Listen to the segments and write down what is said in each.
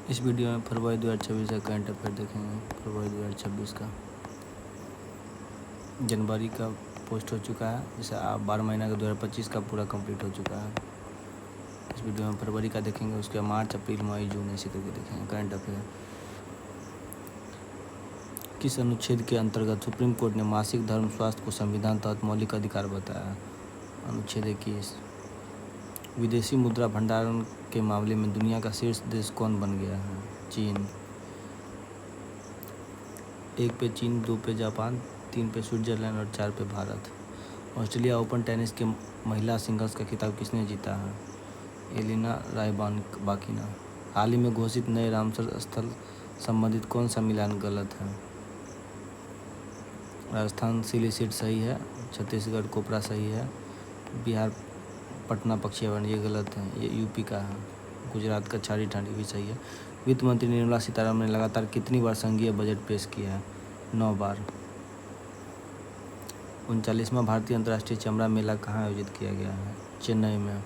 इस वीडियो में फरवरी 2026 का करंट अफेयर देखेंगे। फरवरी 2026 का जनवरी का पोस्ट हो चुका है, जैसे आप 12 महीना का 2025 का पूरा कंप्लीट हो चुका है। इस वीडियो में फरवरी का देखेंगे, उसके बाद मार्च, अप्रैल, मई, जून ऐसे करके देखेंगे करंट अफेयर। किस अनुच्छेद के अंतर्गत सुप्रीम कोर्ट ने मासिक धर्म स्वास्थ्य को संविधान तहत मौलिक अधिकार बताया? अनुच्छेद 21। विदेशी मुद्रा भंडारण के मामले में दुनिया का शीर्ष देश कौन बन गया है? चीन। 1 पे चीन, 2 पे जापान, 3 पे स्विट्जरलैंड और 4 पे भारत। ऑस्ट्रेलिया ओपन टेनिस के महिला सिंगल्स का खिताब किसने जीता है? Elina Rybakina. हाल ही में घोषित नए रामसर स्थल संबंधित कौन सा मिलान गलत है? राजस्थान सिलीसीट सही है, छत्तीसगढ़ कोपरा सही है, बिहार पटना पक्षी अभयारण्य ये गलत है, ये यूपी का है, गुजरात का छाड़ी ठाणी भी सही है। वित्त मंत्री निर्मला सीतारमण ने लगातार कितनी बार संघीय बजट पेश किया है? 9 बार। 39वां भारतीय अंतर्राष्ट्रीय चमड़ा मेला कहाँ आयोजित किया गया है? चेन्नई में।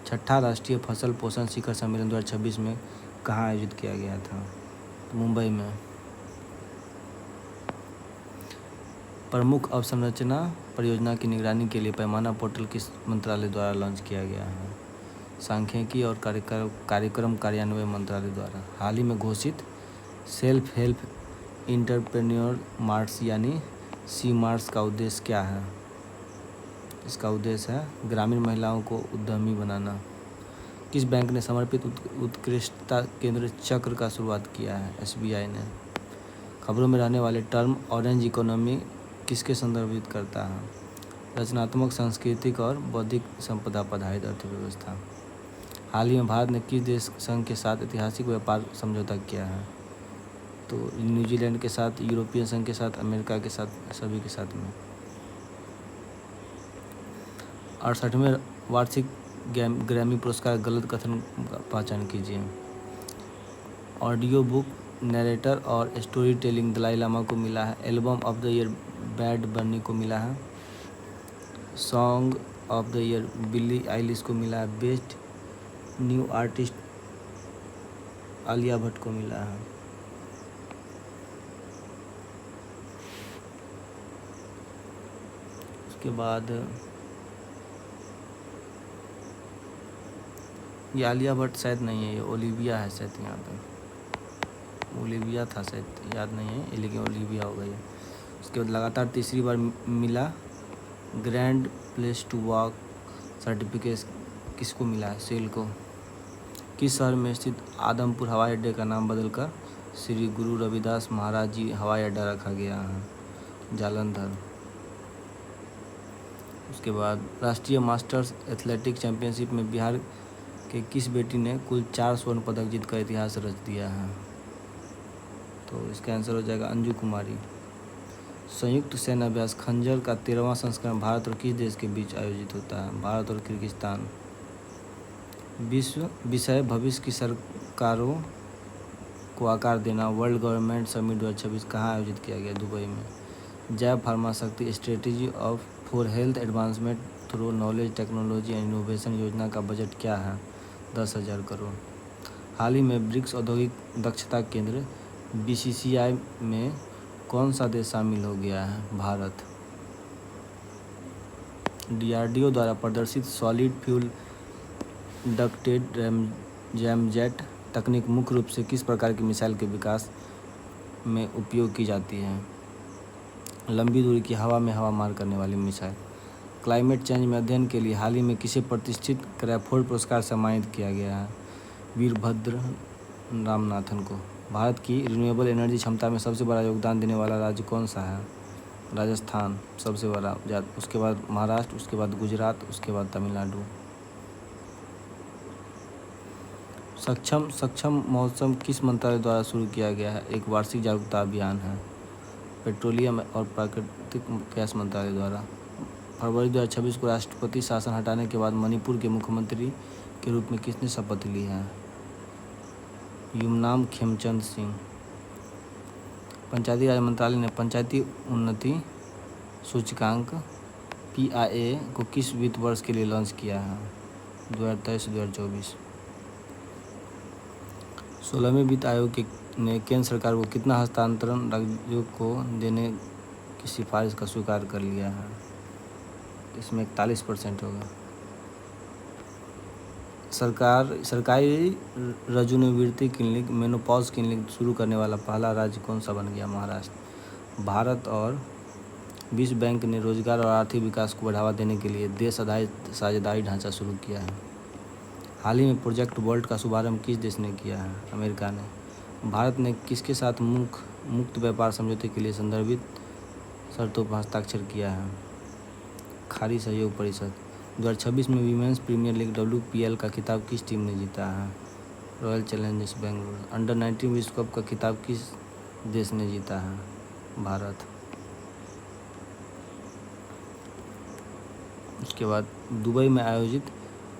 6ठा राष्ट्रीय फसल पोषण शिखर सम्मेलन 2026 में कहाँ आयोजित किया गया था? मुंबई में। प्रमुख अवसंरचना परियोजना की निगरानी के लिए पैमाना पोर्टल किस मंत्रालय द्वारा लॉन्च किया गया है? सांख्यिकी और कार्यक्रम कार्यान्वयन मंत्रालय द्वारा। हाल ही में घोषित सेल्फ हेल्प इंटरप्रेन्योर मार्ट्स यानी सी मार्ट्स का उद्देश्य क्या है? इसका उद्देश्य है ग्रामीण महिलाओं को उद्यमी बनाना। किस बैंक ने समर्पित उत्कृष्टता केंद्र चक्र का शुरुआत किया है? एसबीआई ने। खबरों में रहने वाले टर्म ऑरेंज इकोनॉमी किसके संदर्भित करता है? रचनात्मक, सांस्कृतिक और बौद्धिक संपदा पर आधारित अर्थव्यवस्था। हाल ही में भारत ने किस देश संघ के साथ ऐतिहासिक व्यापार समझौता किया है? तो न्यूजीलैंड के साथ, यूरोपियन संघ के साथ, अमेरिका के साथ, सभी के साथ में। 68वें वार्षिक ग्रैमी पुरस्कार गलत कथन का पहचान कीजिए। ऑडियो बुक नरेटर और स्टोरी टेलिंग दलाई लामा को मिला है। Album of the year bad बनी को मिला है। Song of the year Billie Eilish को मिला है। Best new artist Alia Bhatt को मिला है। उसके बाद ये आलिया भट्ट शायद नहीं है, ये ओलिविया है शायद। यहाँ पे ओलिविया था शायद, याद नहीं है, लेकिन ओलिविया हो गई है। उसके बाद लगातार तीसरी बार मिला great place to work certificate किसको मिला है? सेल को। किस शहर में स्थित आदमपुर हवाई अड्डे का नाम बदलकर श्री गुरु रविदास महाराज जी हवाई अड्डा रखा गया है? जालंधर। उसके बाद राष्ट्रीय मास्टर्स एथलेटिक चैंपियनशिप में बिहार के किस बेटी ने कुल 4 स्वर्ण पदक जीतकर इतिहास रच दिया है? तो इसका आंसर हो जाएगा अंजू कुमारी। संयुक्त सैन्य अभ्यास खंजर का 13वां संस्करण भारत और किस देश के बीच आयोजित होता है? भारत और किर्गिस्तान। विषय भविष्य की सरकारों को आकार देना वर्ल्ड गवर्नमेंट समिट 2026 कहाँ आयोजित किया गया? दुबई में। जैव फार्मा शक्ति strategy of for health advancement through knowledge technology and innovation योजना का बजट क्या है? 10,000 करोड़। हाल ही में ब्रिक्स औद्योगिक दक्षता केंद्र BCCI में कौन सा देश शामिल हो गया है? भारत। DRDO द्वारा प्रदर्शित सॉलिड फ्यूल डक्टेड जैमजेट तकनीक मुख्य रूप से किस प्रकार की मिसाइल के विकास में उपयोग की जाती है? लंबी दूरी की हवा में हवा मार करने वाली मिसाइल। क्लाइमेट चेंज में अध्ययन के लिए हाल ही में किसे प्रतिष्ठित क्रैफोर्ड पुरस्कार सम्मानित किया गया है? वीरभद्र रामनाथन को। भारत की रिन्यूएबल एनर्जी क्षमता में सबसे बड़ा योगदान देने वाला राज्य कौन सा है? राजस्थान सबसे बड़ा, उसके बाद महाराष्ट्र, उसके बाद गुजरात, उसके बाद तमिलनाडु। सक्षम मौसम किस मंत्रालय द्वारा शुरू किया गया है? एक वार्षिक जागरूकता अभियान है। पेट्रोलियम और प्राकृतिक गैस मंत्रालय द्वारा। फरवरी 2026 को राष्ट्रपति शासन हटाने के बाद मणिपुर के मुख्यमंत्री के रूप में किसने शपथ ली है? युमनाम खेमचंद सिंह। पंचायती राज मंत्रालय ने पंचायती उन्नति सूचकांक PIA को किस वित्त वर्ष के लिए लॉन्च किया है? 2023 से 2024। 16वें वित्त आयोग ने केंद्र सरकार को कितना हस्तांतरण राज्यों को देने की सिफारिश का स्वीकार कर लिया है? इसमें 41% होगा। सरकारी रजोनिवृत्ति क्लिनिक मेनोपॉज क्लिनिक शुरू करने वाला पहला राज्य कौन सा बन गया? महाराष्ट्र। भारत और विश्व बैंक ने रोजगार और आर्थिक विकास को बढ़ावा देने के लिए देश आधारित साझेदारी ढांचा शुरू किया है। हाल ही में प्रोजेक्ट वोल्ट का शुभारंभ किस देश ने किया है? अमेरिका ने। भारत ने किसके साथ मुक्त व्यापार समझौते के लिए संदर्भित शर्तों पर हस्ताक्षर किया है? खाड़ी सहयोग परिषद। 2026 में वीमेंस प्रीमियर लीग WPL का खिताब किस टीम ने जीता है? Royal Challengers Bengaluru. अंडर 19 विश्व कप का खिताब किस देश ने जीता है? भारत। उसके बाद दुबई में आयोजित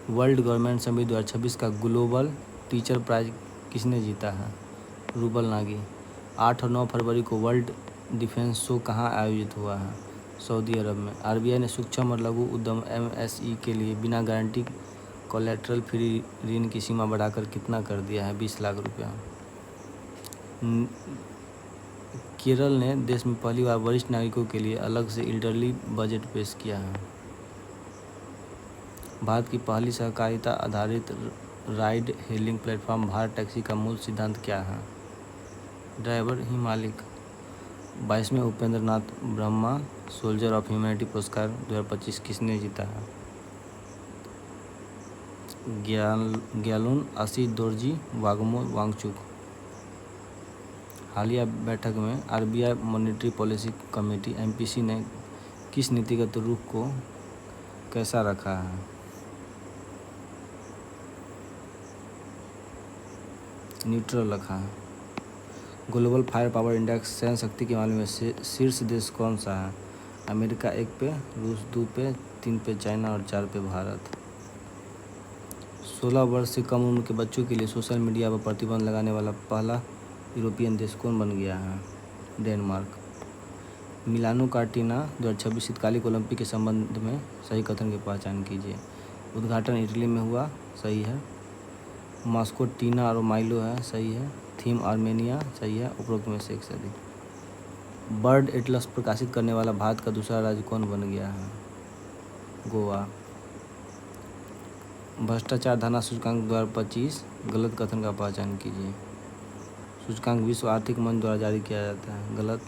वर्ल्ड गवर्नमेंट समिट 2026 का ग्लोबल टीचर प्राइज किसने जीता है? रूबल नागी। 8 और 9 फरवरी को वर्ल्ड डिफेंस शो कहाँ आयोजित हुआ है? सऊदी अरब में। RBI ने सूक्ष्म और लघु उद्यम MSE के लिए बिना गारंटी कोलेटरल फ्री ऋण की सीमा बढ़ाकर कितना कर दिया है? 20 लाख रुपया। केरल ने देश में पहली बार वरिष्ठ नागरिकों के लिए अलग से इल्डरली बजट पेश किया है। भारत की पहली सहकारिता आधारित ride hailing platform Bharat taxi का मूल सिद्धांत क्या है? ड्राइवर ही मालिक। 22वें Upendra Nath Brahma soldier of humanity पुरस्कार 2025 किसने जीता है? ग्यालुन आशीष दोरजी वाग्मो वांगचुक। हालिया बैठक में RBI monetary policy committee MPC ने किस नीतिगत रुख को कैसा रखा है? न्यूट्रल रखा है। ग्लोबल फायर पावर इंडेक्स सैन्य शक्ति के मामले में शीर्ष देश कौन सा है? अमेरिका 1 पे, रूस 2 पे, 3 पे चाइना और 4 पे भारत। 16 वर्ष से कम उम्र के बच्चों के लिए सोशल मीडिया पर प्रतिबंध लगाने वाला पहला यूरोपियन देश कौन बन गया है? डेनमार्क। मिलानो कार्टिना 2026 शीतकालिक ओलंपिक के संबंध में सही कथन की पहचान कीजिए। उद्घाटन इटली में हुआ, सही है। मॉस्को टीना और माइलो है, सही है। थीम आर्मेनिया, सही है। उपरोक्त में से एक सही। बर्ड एटलस प्रकाशित करने वाला भारत का दूसरा राज्य कौन बन गया है? गोवा। भ्रष्टाचार धारणा सूचकांक 2025 गलत कथन का पहचान कीजिए। सूचकांक विश्व आर्थिक मंच द्वारा जारी किया जाता है, गलत।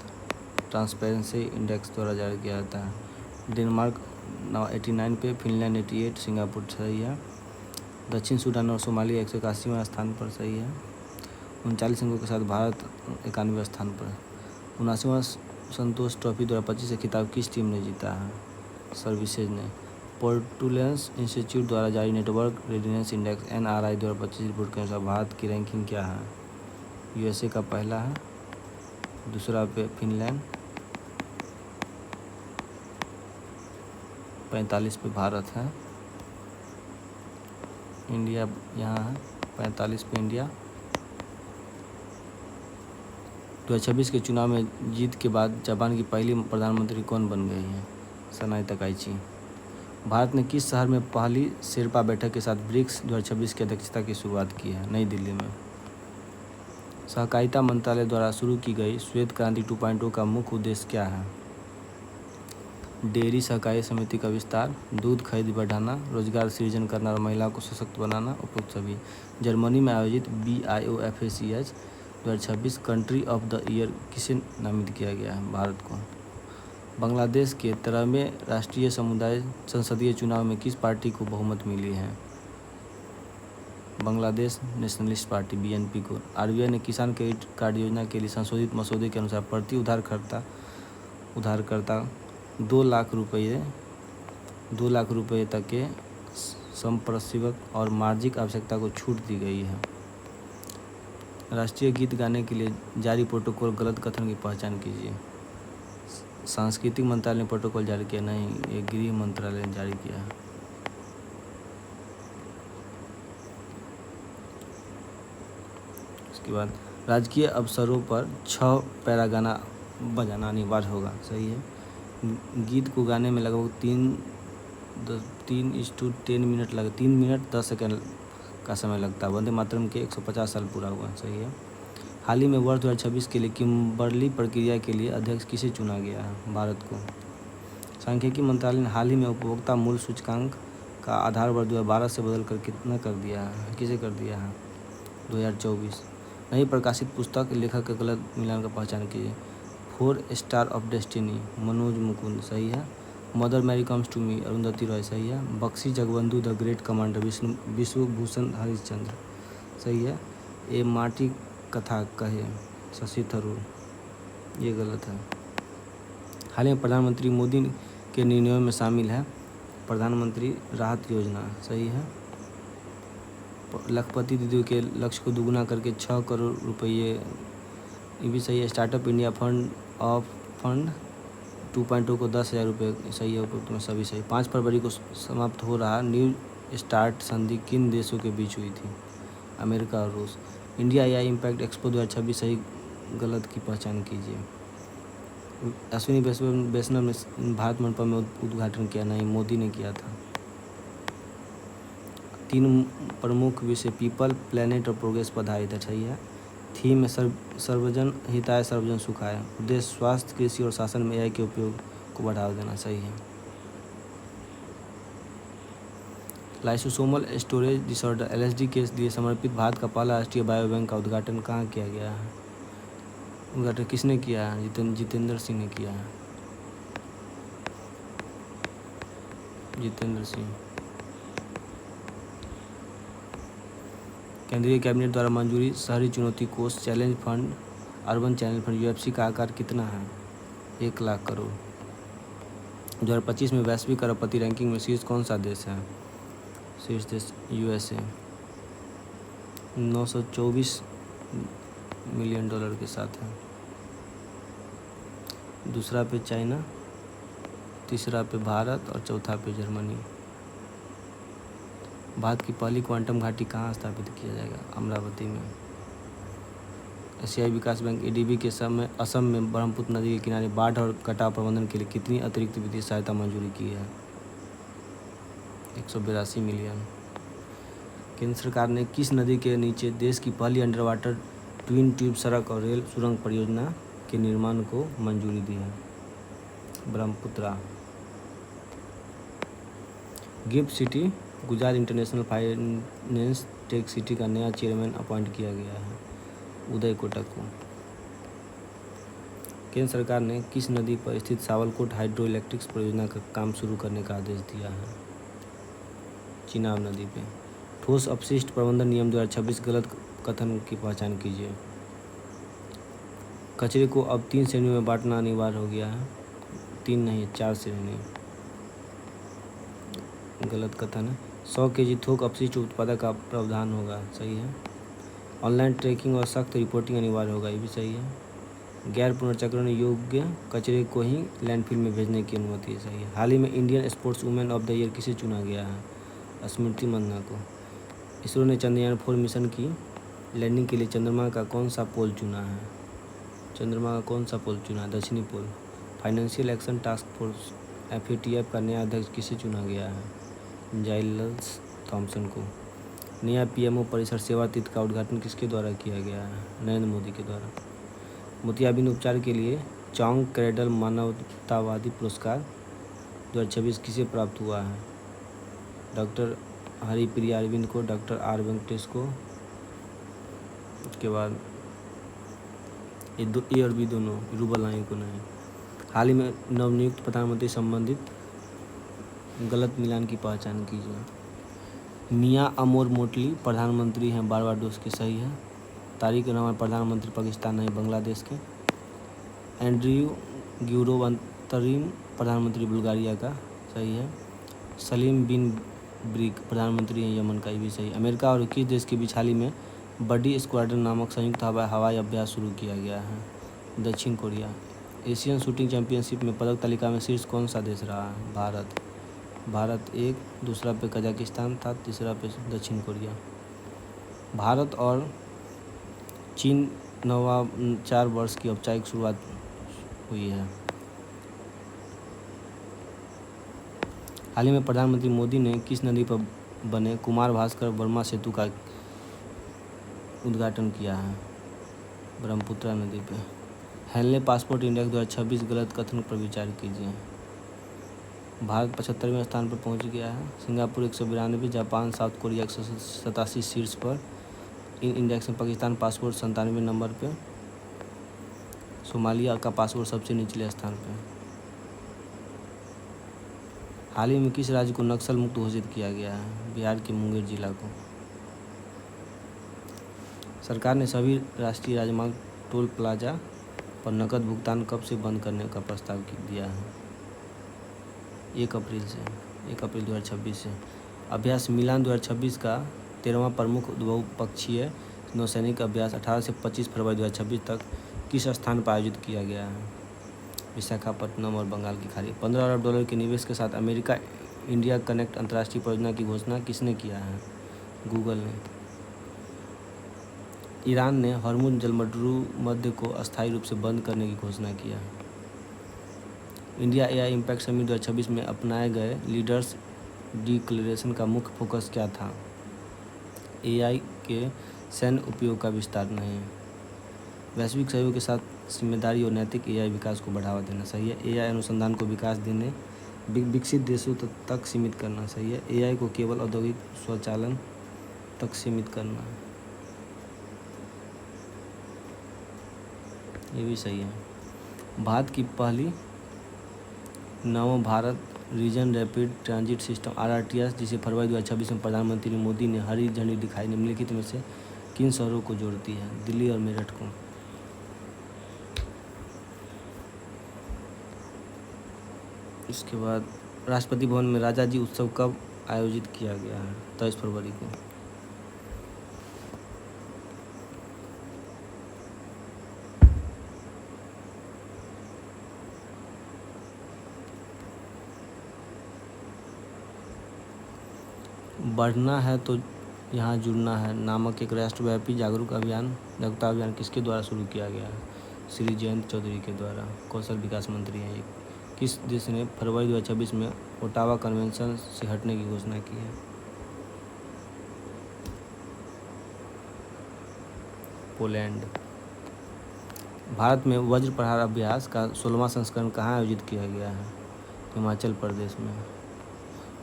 ट्रांसपेरेंसी इंडेक्स द्वारा जारी किया जाता है। डेनमार्क 89 पे, फिनलैंड 88, सिंगापुर सही है। दक्षिण सूडान और सोमालिया 181वें स्थान पर, सही है। 39 अंकों के साथ भारत 91वें स्थान पर। 79वां संतोष ट्रॉफी 2025 से खिताब किस टीम ने जीता है? सर्विसेज ने। पोर्टुलेंस इंस्टीट्यूट द्वारा जारी network readiness index NRI 2025 report के अनुसार भारत की रैंकिंग क्या है? USA का पहला है, दूसरा पे फिनलैंड, 45 पे भारत है। इंडिया यहाँ है, 45 पे इंडिया। 2026 के चुनाव में जीत के बाद जापान की पहली प्रधानमंत्री कौन बन गई है? सनाई तकाइची। भारत ने किस शहर में पहली शेरपा बैठक के साथ ब्रिक्स 2026 की अध्यक्षता की शुरुआत की है? नई दिल्ली में। सहकारिता मंत्रालय द्वारा शुरू की गई श्वेत क्रांति 2.0 का मुख्य उद्देश्य क्या है? डेयरी सहकारी समिति का विस्तार, दूध खरीद बढ़ाना, रोजगार सृजन करना और महिलाओं को सशक्त बनाना। उपरोक्त सभी। जर्मनी में आयोजित BIOFACH 2026 country of the year किसे नामित किया गया है? भारत को। बांग्लादेश के 13वें राष्ट्रीय संसदीय चुनाव में किस पार्टी को बहुमत मिली है? बांग्लादेश नेशनलिस्ट पार्टी BNP को। RBI ने किसान क्रेडिट कार्ड योजना के लिए संशोधित मसौदे के अनुसार प्रति उधारकर्ता 2 लाख रुपये तक के संपार्श्विक और मार्जिक आवश्यकता को छूट दी गई है। राष्ट्रीय गीत गाने के लिए जारी प्रोटोकॉल गलत कथन की पहचान कीजिए। सांस्कृतिक मंत्रालय ने प्रोटोकॉल जारी किया नहीं, ये गृह मंत्रालय ने जारी किया है। उसके बाद राजकीय अवसरों पर 6 पैरा गाना बजाना अनिवार्य होगा, सही है। गीत को गाने में लगभग 3:10 मिनट 3 मिनट 10 सेकंड का समय लगता है। वंदे मातरम के 150 साल पूरा हुआ, सही है। हाल ही में वर्ष 2026 के लिए किम्बर्ली प्रक्रिया के लिए अध्यक्ष किसे चुना गया है? भारत को। सांख्यिकी मंत्रालय ने हाल ही में उपभोक्ता मूल्य सूचकांक का आधार वर्ष 2012 से बदलकर कितना कर दिया है? किसे कर दिया है? 2024। नई प्रकाशित पुस्तक लेखक के गलत मिलान का पहचान कीजिए। 4 star of destiny Manoj Mukund, सही है। Mother Mary comes to me Arundhati Roy, सही है। Bakshi Jagbandhu the great commander Vishwabhushan Harishchandra, सही है। ए माटी कथा कहे शशि थरूर, ये गलत है। हाल ही में प्रधानमंत्री मोदी के निर्णयों में शामिल है प्रधानमंत्री राहत योजना, सही है। लखपति दीदी के लक्ष्य को दुगुना करके 6 करोड़ रुपये, ये भी सही है। स्टार्टअप इंडिया फंड 2.0 को 10,000 रुपये, सही है। उपरोक्त में सभी सही। 5 फरवरी को समाप्त हो रहा न्यू स्टार्ट संधि किन देशों के बीच हुई थी? अमेरिका और रूस। इंडिया AI इम्पैक्ट एक्सपो 2026 सही गलत की पहचान कीजिए। अश्विनी वैष्णव ने भारत मंडपम में उद्घाटन किया, नहीं, मोदी ने किया था। 3 प्रमुख विषय पीपल, प्लेनेट और प्रोग्रेस पर आधारित है, सही है। थीम है सर्वजन हिताय सर्वजन सुखाय। उद्देश्य स्वास्थ्य, कृषि और शासन में AI के उपयोग को बढ़ावा देना, सही है। लाइसोसोमल स्टोरेज डिसऑर्डर LSD के लिए समर्पित भारत का पहला राष्ट्रीय बायो बैंक का उद्घाटन कहाँ किया गया है? उद्घाटन किसने किया है? जितेंद्र सिंह ने किया है। जितेंद्र सिंह। केंद्रीय कैबिनेट द्वारा मंजूरी शहरी चुनौती कोष challenge fund urban challenge fund UFC का आकार कितना है? 1 लाख करोड़। 2025 में वैश्विक अरबपति रैंकिंग में शीर्ष कौन सा देश है? शीर्ष देश USA 924 मिलियन डॉलर के साथ है। दूसरा पे चाइना, तीसरा पे भारत और चौथा पे जर्मनी। भारत की पहली क्वांटम घाटी कहाँ स्थापित किया जाएगा? अमरावती में। एशियाई विकास बैंक ADB के समय असम में ब्रह्मपुत्र नदी के किनारे बाढ़ और कटाव प्रबंधन के लिए कितनी अतिरिक्त वित्तीय सहायता मंजूरी की है? 182 मिलियन। केंद्र सरकार ने किस नदी के नीचे देश की पहली अंडर वाटर ट्विन ट्यूब सड़क और रेल सुरंग परियोजना के निर्माण को मंजूरी दी है? Brahmaputra. Gift city Gujarat international finance tech city का नया चेयरमैन अपॉइंट किया गया है? उदय कोटक को। केंद्र सरकार ने किस नदी पर स्थित सावलकोट हाइड्रो इलेक्ट्रिक परियोजना का काम शुरू करने का आदेश दिया है? चिनाब नदी पे। ठोस अपशिष्ट प्रबंधन नियम 2026 गलत कथन की पहचान कीजिए। कचरे को अब 3 श्रेणियों में बांटना अनिवार्य हो गया है। 3 नहीं, 4 श्रेणी। गलत कथन है। 100 kg थोक अपशिष्ट उत्पादक का प्रावधान होगा, सही है। ऑनलाइन ट्रैकिंग और सख्त रिपोर्टिंग अनिवार्य होगा, ये भी सही है। गैर पुनर्चक्रण योग्य कचरे को ही लैंडफिल में भेजने की अनुमति है, सही है। हाल ही में Indian sports women of the year किसे चुना गया है? स्मृति मंदाना को। इसरो ने चंद्रयान 4 मिशन की लैंडिंग के लिए चंद्रमा का कौन सा पोल चुना है? चंद्रमा का कौन सा पोल चुना है? दक्षिणी pole. Financial action task force FATF का नया अध्यक्ष किसे चुना गया है? जाइलस थॉम्सन को। नया PMO परिसर सेवा तीर्थ का उद्घाटन किसके द्वारा किया गया है? नरेंद्र मोदी के द्वारा। मोतियाबिंद उपचार के लिए चांग क्रेडल मानवतावादी पुरस्कार 2026 किसे प्राप्त हुआ है? डॉक्टर हरिप्रिया अरविंद को, डॉक्टर R वेंकटेश को। उसके बाद ये और भी दोनों, रूबल नाई को नहीं। हाल ही में नवनियुक्त प्रधानमंत्री संबंधित गलत मिलान की पहचान कीजिए। मियां अमोर मोटली प्रधानमंत्री हैं बारबाडोस के, सही है। तारिक रहमान प्रधानमंत्री पाकिस्तान नहीं बांग्लादेश के। एंड्रयू ग्यूरोव अंतरिम प्रधानमंत्री बुल्गारिया का, सही है। सलीम बिन ब्रिक प्रधानमंत्री हैं यमन का, ये भी सही। अमेरिका और किस देश के बीच हाल ही में बडी स्क्वाड्रन नामक संयुक्त हवाई अभ्यास शुरू किया गया है? दक्षिण कोरिया। एशियन शूटिंग चैंपियनशिप में पदक तालिका में शीर्ष कौन सा देश रहा है? भारत 1, दूसरा पे कजाकिस्तान था, तीसरा पे दक्षिण कोरिया। भारत और चीन नवाचार वर्ष की औपचारिक शुरुआत हुई है। हाल ही में प्रधानमंत्री मोदी ने किस नदी पर बने कुमार भास्कर वर्मा सेतु का उद्घाटन किया है ब्रह्मपुत्र नदी पे। हेनले पासपोर्ट इंडेक्स 2026 गलत कथन पर विचार कीजिए। भारत 75वें स्थान पर पहुंच गया है। सिंगापुर 192, जापान, साउथ कोरिया 187 शीर्ष पर। इन इंडेक्स में पाकिस्तान पासपोर्ट 97 नंबर पे। सोमालिया का पासपोर्ट सबसे निचले स्थान पे। हाल ही में किस राज्य को नक्सल मुक्त घोषित किया गया है? बिहार के मुंगेर जिला को। सरकार ने सभी राष्ट्रीय राजमार्ग टोल प्लाजा पर नकद भुगतान कब से बंद करने का प्रस्ताव दिया है? 1 अप्रैल 2026 से। अभ्यास मिलान 2026 का 13वां प्रमुख बहुपक्षीय नौसैनिक अभ्यास 18 से 25 फरवरी 2026 तक किस स्थान पर आयोजित किया गया है? विशाखापट्टनम और बंगाल की खाड़ी। $15 अरब के निवेश के साथ अमेरिका इंडिया कनेक्ट अंतर्राष्ट्रीय परियोजना की घोषणा किसने किया है? गूगल ने। ईरान ने हॉर्मुज जलमर्दू मध्य को अस्थायी रूप से बंद करने की घोषणा किया है। इंडिया एआई इम्पैक्ट समिट 2026 में अपनाए गए लीडर्स डिक्लेरेशन का मुख्य फोकस क्या था? एआई के सैन्य उपयोग का विस्तार नहीं। वैश्विक सहयोग के साथ जिम्मेदारी और नैतिक एआई विकास को बढ़ावा देना सही है। एआई अनुसंधान को विकास देने विकसित देशों तक सीमित करना सही है। एआई को केवल औद्योगिक स्वचालन तक सीमित करना, ये भी सही है। भारत की पहली नव Bharat regional rapid transit system RRTS, जिसे फरवरी 2026 में प्रधानमंत्री मोदी ने हरी झंडी दिखाई, निम्नलिखित में से किन शहरों को जोड़ती है? दिल्ली और मेरठ को। इसके बाद राष्ट्रपति भवन में राजा जी उत्सव कब आयोजित किया गया है? 23 फरवरी को। बढ़ना है तो यहाँ जुड़ना है नामक एक राष्ट्रव्यापी जागरूकता अभियान किसके द्वारा शुरू किया गया है? श्री जयंत चौधरी के द्वारा। कौशल विकास मंत्री हैं ये। किस देश ने फरवरी 2026 में ओटावा कन्वेंशन से हटने की घोषणा की है? पोलैंड। भारत में वज्र प्रहार अभ्यास का 16वां संस्करण कहाँ आयोजित किया गया है? हिमाचल प्रदेश में।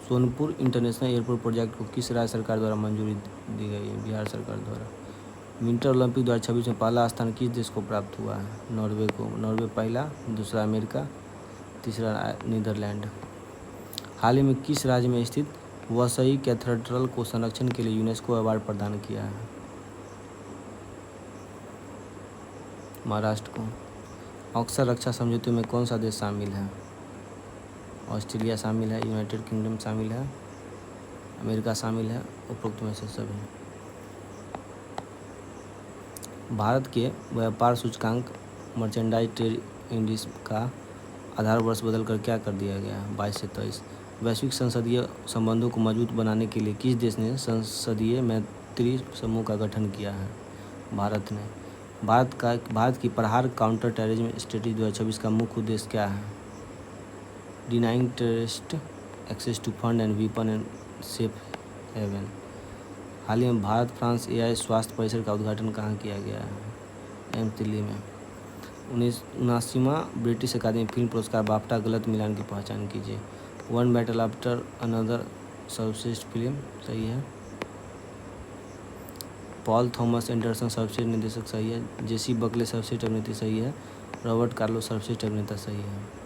सोनपुर इंटरनेशनल एयरपोर्ट प्रोजेक्ट को किस राज्य सरकार द्वारा मंजूरी दी गई है? बिहार सरकार द्वारा। विंटर ओलंपिक 2026 में पहला स्थान किस देश को प्राप्त हुआ है? नॉर्वे को। नॉर्वे पहला, दूसरा अमेरिका, तीसरा नीदरलैंड। हाल ही में किस राज्य में स्थित वसई कैथेड्रल को संरक्षण के लिए यूनेस्को अवार्ड प्रदान किया है? महाराष्ट्र को। अक्सर रक्षा समझौते में कौन सा देश शामिल है? ऑस्ट्रेलिया शामिल है, यूनाइटेड किंगडम शामिल है, अमेरिका शामिल है, उपरोक्त में से सभी। भारत के व्यापार सूचकांक मर्चेंडाइज ट्रेड इंडेक्स का आधार वर्ष बदलकर क्या कर दिया गया है? 22 से 23। वैश्विक संसदीय संबंधों को मजबूत बनाने के लिए किस देश ने संसदीय मैत्री समूह का गठन किया है? भारत ने। भारत की प्रहार काउंटर टेररिज्म स्ट्रेटेजी 2026 का मुख्य उद्देश्य क्या है? Denying terrorist access to fund and weapon and safe haven. हाल ही में भारत फ्रांस एआई स्वास्थ्य परिसर का उद्घाटन कहाँ किया गया है? एम्स दिल्ली में। 79वां ब्रिटिश अकादमी फिल्म पुरस्कार बाफ्टा गलत मिलान की पहचान कीजिए। वन बैटल आफ्टर अनदर सर्वश्रेष्ठ फिल्म, सही है। पॉल थॉमस एंडरसन सर्वश्रेष्ठ निर्देशक, सही है। जेसी बकले सर्वश्रेष्ठ अभिनेत्री, सही है। रॉबर्ट कार्लो सर्वश्रेष्ठ अभिनेता, सही है।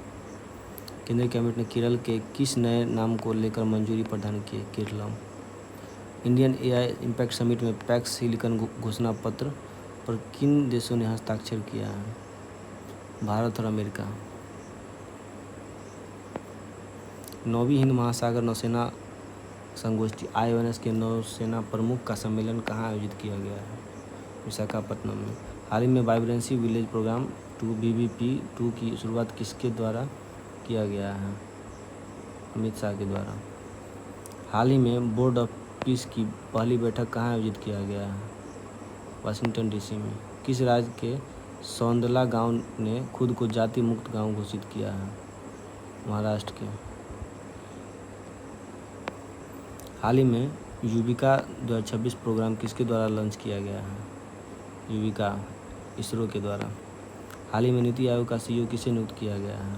केंद्रीय कैबिनेट ने केरल के किस नए नाम को लेकर मंजूरी प्रदान की? Keralam. Indian AI impact summit में पैक्स सिलिकॉन घोषणा पत्र पर किन देशों ने हस्ताक्षर किया है? भारत और अमेरिका। 9वीं हिंद महासागर नौसेना संगोष्ठी IONS के नौसेना प्रमुख का सम्मेलन कहाँ आयोजित किया गया है? विशाखापट्टनम में। हाल ही में वाइब्रेंसी विलेज प्रोग्राम 2 BBP2 की शुरुआत किसके द्वारा किया गया है? अमित शाह के द्वारा। हाल ही में बोर्ड ऑफ पीस की पहली बैठक कहाँ आयोजित किया गया है? वाशिंगटन DC में। किस राज्य के सौंदला गांव ने खुद को जाति मुक्त गांव घोषित किया है? महाराष्ट्र के। हाल ही में युविका 2026 प्रोग्राम किसके द्वारा लॉन्च किया गया है? युविका इसरो के द्वारा। हाल ही में नीति आयोग का CEO किसे नियुक्त किया गया है?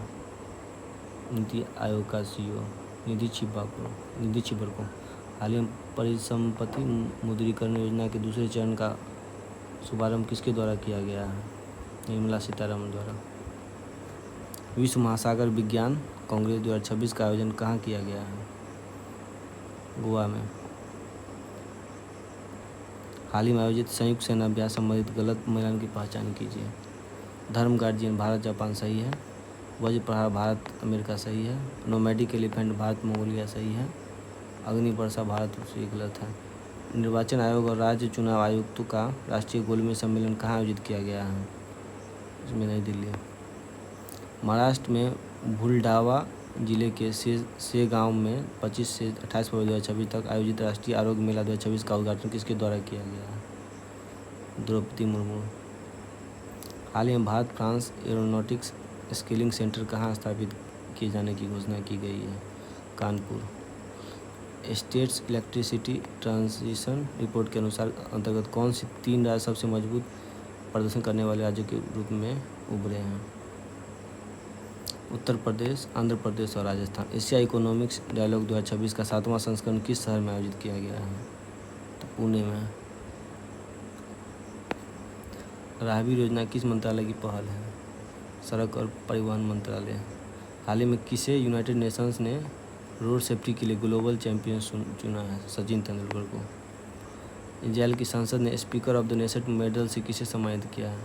नीति आयोग का CEO निधि छिब्बर को। हाल ही में परिसंपत्ति मुद्रीकरण योजना के दूसरे चरण का शुभारंभ किसके द्वारा किया गया है? निर्मला सीतारमण द्वारा। विश्व महासागर विज्ञान कांग्रेस 2026 का आयोजन कहाँ किया गया है? गोवा में। हाल ही में आयोजित संयुक्त सेना अभ्यास संबंधित गलत मिलान की पहचान कीजिए। धर्म गार्जियन भारत जापान सही है। वज्र प्रहार भारत अमेरिका सही है। नोमैडिक एलिफेंट भारत मंगोलिया सही है। अग्नि वर्षा भारत रूस गलत है। निर्वाचन आयोग और राज्य चुनाव आयुक्तों का राष्ट्रीय गोलमेज सम्मेलन कहाँ आयोजित किया गया है? इसमें नई दिल्ली। महाराष्ट्र में बुलढावा जिले के सेगांव में 25 से 28 फरवरी 2026 तक आयोजित राष्ट्रीय आरोग्य मेला 2026 का उद्घाटन किसके द्वारा किया गया है? द्रौपदी मुर्मू। हाल ही में Bharat France aeronautics skilling centre कहाँ स्थापित किए जाने की घोषणा की गई है? Kanpur. States electricity transition report के अनुसार अंतर्गत कौन सी 3 राज्य सबसे मजबूत प्रदर्शन करने वाले राज्यों के रूप में उभरे हैं? उत्तर प्रदेश, आंध्र प्रदेश और राजस्थान। एशिया इकोनॉमिक्स डायलॉग 2026 का 7वां संस्करण किस शहर में आयोजित किया गया है? तो पुणे में। राहगीर योजना किस मंत्रालय की पहल है? सड़क और परिवहन मंत्रालय। हाल ही में किसे यूनाइटेड नेशंस ने रोड सेफ्टी के लिए ग्लोबल चैंपियन चुना है? सचिन तेंदुलकर को। इजराइल की संसद ने speaker of the nation medal से किसे सम्मानित किया है?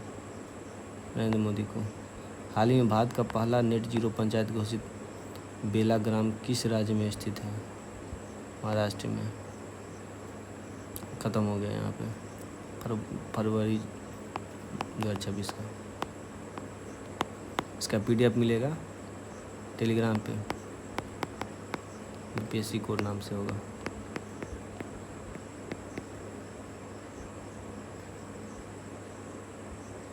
नरेंद्र मोदी को। हाल ही में भारत का पहला नेट जीरो पंचायत घोषित बेलाग्राम किस राज्य में स्थित है? महाराष्ट्र में। ख़त्म हो गया यहाँ पे फरवरी 2026 का। इसका PDF मिलेगा टेलीग्राम पे, UPSC कोड नाम से होगा।